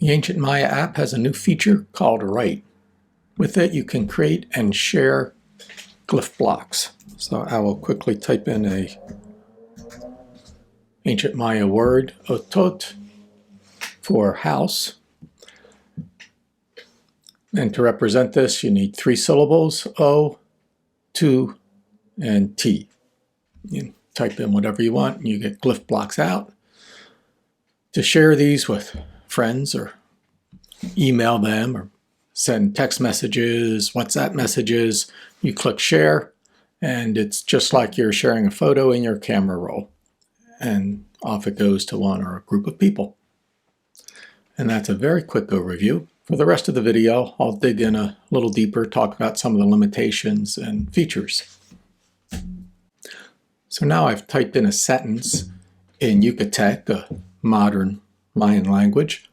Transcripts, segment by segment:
The Ancient Maya app has a new feature called Write. With it, you can create and share glyph blocks. So I will quickly type in a Ancient Maya word, otot, for house. And to represent this, you need 3 syllables, O, 2, and T. You type in whatever you want, and you get glyph blocks out. To share these with friends or email them or send text messages, WhatsApp messages, you click share, and it's just like you're sharing a photo in your camera roll. And off it goes to one or a group of people. And that's a very quick overview. For the rest of the video, I'll dig in a little deeper, talk about some of the limitations and features. So now I've typed in a sentence in Yucatec, a modern Mayan language.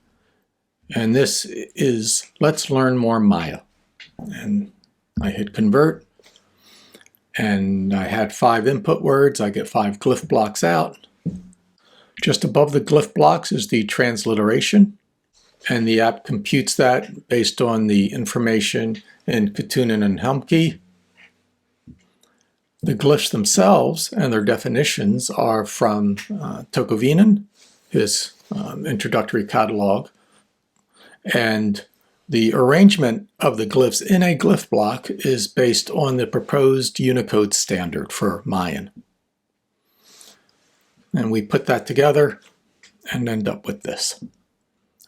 And this is, let's learn more Maya. And I hit convert. And I had 5 input words. I get 5 glyph blocks out. Just above the glyph blocks is the transliteration. And the app computes that based on the information in Katunen and Helmke. The glyphs themselves and their definitions are from Tokovinen, his introductory catalog. And the arrangement of the glyphs in a glyph block is based on the proposed Unicode standard for Mayan. And we put that together and end up with this.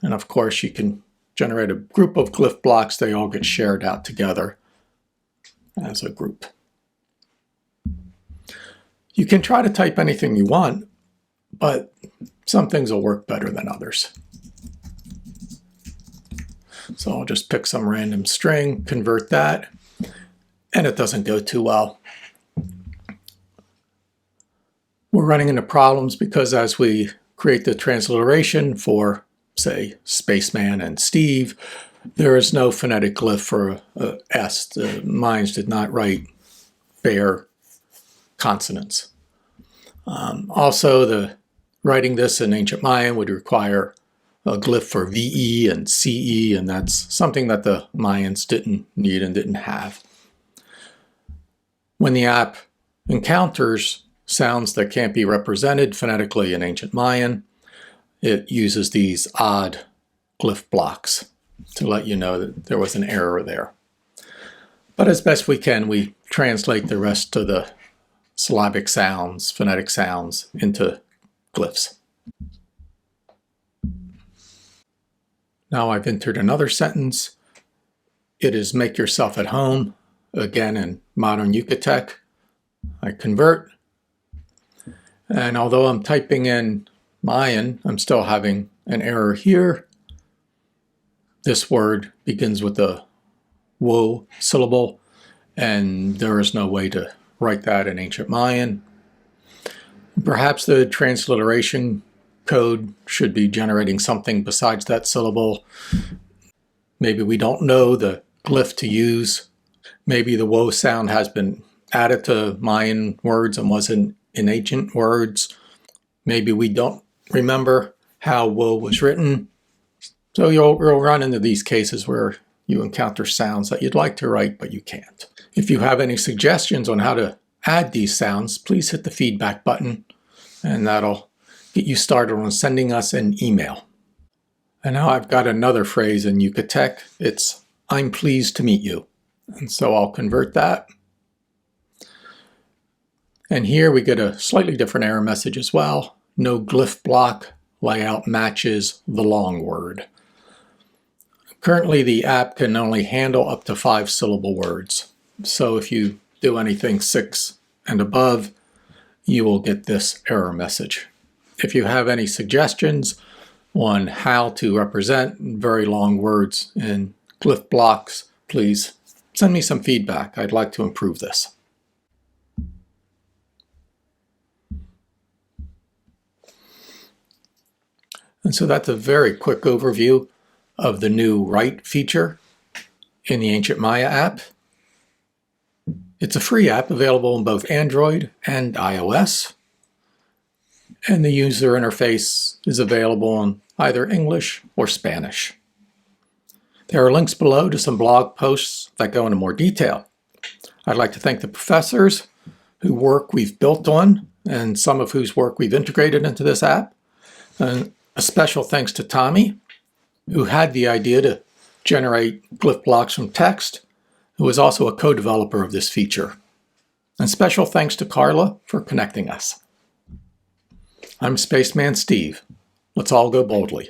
And of course, you can generate a group of glyph blocks. They all get shared out together as a group. You can try to type anything you want, but some things will work better than others. So I'll just pick some random string, convert that, and it doesn't go too well. We're running into problems because as we create the transliteration for, say, Spaceman and Steve, there is no phonetic glyph for S. The Mayans did not write bare consonants. Also, writing this in Ancient Mayan would require a glyph for VE and CE, and that's something that the Mayans didn't need and didn't have. When the app encounters sounds that can't be represented phonetically in Ancient Mayan, it uses these odd glyph blocks to let you know that there was an error there. But as best we can, we translate the rest of the syllabic sounds, phonetic sounds, into glyphs. Now I've entered another sentence. It is make yourself at home, again in modern Yucatec. I convert. And although I'm typing in Mayan, I'm still having an error here. This word begins with the wo syllable, and there is no way to write that in Ancient Mayan. Perhaps the transliteration code should be generating something besides that syllable. Maybe we don't know the glyph to use. Maybe the wo sound has been added to Mayan words and wasn't in ancient words. Maybe we don't remember how wo was written. So you'll run into these cases where you encounter sounds that you'd like to write, but you can't. If you have any suggestions on how to add these sounds, please hit the feedback button, and that'll get you started on sending us an email. And now I've got another phrase in Yucatec. It's, I'm pleased to meet you. And so I'll convert that. And here we get a slightly different error message as well. No glyph block layout matches the long word. Currently, the app can only handle up to 5-syllable words. So if you do anything 6 and above, you will get this error message. If you have any suggestions on how to represent very long words in glyph blocks, please send me some feedback. I'd like to improve this. And so that's a very quick overview of the new Write feature in the Ancient Maya app. It's a free app available on both Android and iOS. And the user interface is available in either English or Spanish. There are links below to some blog posts that go into more detail. I'd like to thank the professors whose work we've built on and some of whose work we've integrated into this app. And a special thanks to Tommy, who had the idea to generate glyph blocks from text, who was also a co-developer of this feature. And special thanks to Carla for connecting us. I'm Spaceman Steve. Let's all go boldly.